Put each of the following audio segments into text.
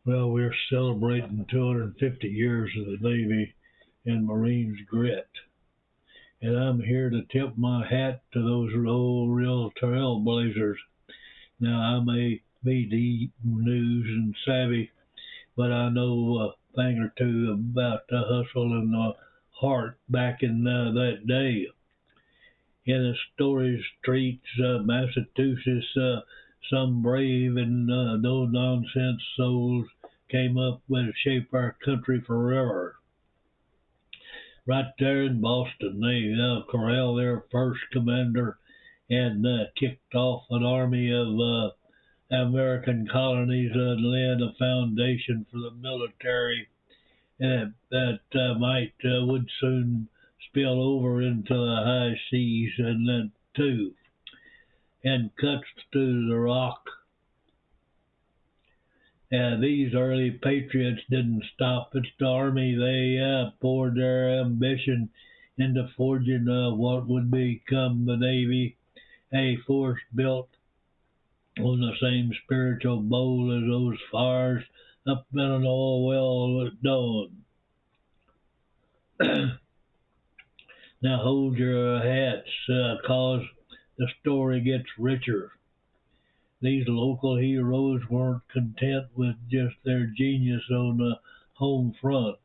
Well, we're celebrating 250 years of the Navy and Marines grit. And I'm here to tip my hat to those old real trailblazers. Now, I may be deep news and savvy, but I know a thing or two about the hustle and the heart back in that day. In the story streets, Massachusetts, some brave and no nonsense souls came up with shape our country forever. Right there in Boston, they corralled their first commander and kicked off an army of American colonies and laid a foundation for the military that might would soon spill over into the high seas and then too, and cuts through the rock. These early patriots didn't stop at the army. They poured their ambition into forging what would become the Navy, a force built on the same spiritual bowl as those fires up in an oil well at dawn. Now hold your hats, cause the story gets richer. These local heroes weren't content with just their genius on the home front,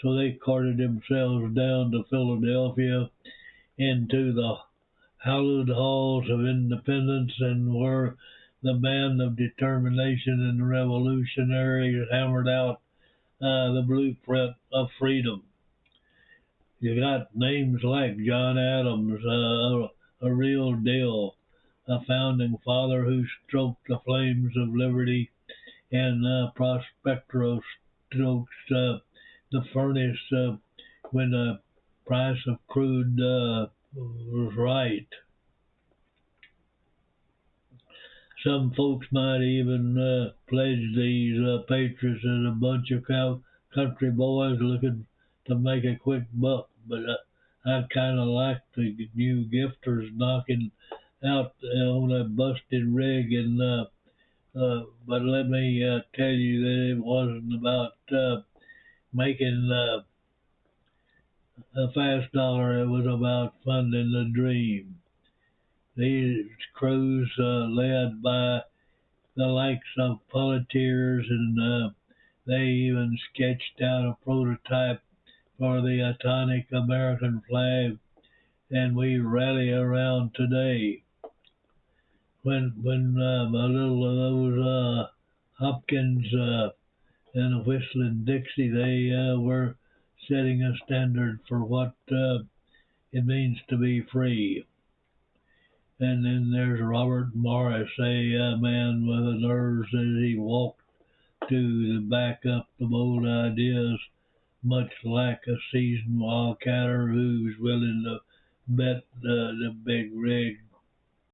so they carted themselves down to Philadelphia into the hallowed halls of independence and were the band of determination and revolutionaries hammered out the blueprint of freedom. You got names like John Adams, a real deal, a founding father who stroked the flames of liberty, and Prospero strokes the furnace when the price of crude was right. Some folks might even pledge these patriots as a bunch of country boys looking to make a quick buck, but I kind of like the new gifters knocking out on a busted rig, and but let me tell you that it wasn't about making a fast dollar; it was about funding the dream. These crews, led by the likes of Pelletiers, and they even sketched out a prototype for the iconic American flag, and we rally around today. When a little of those Hopkins and a whistling Dixie, they were setting a standard for what it means to be free. And then there's Robert Morris, a man with the nerves as he walked to back up the bold ideas, much like a seasoned wildcatter who's willing to bet the big rig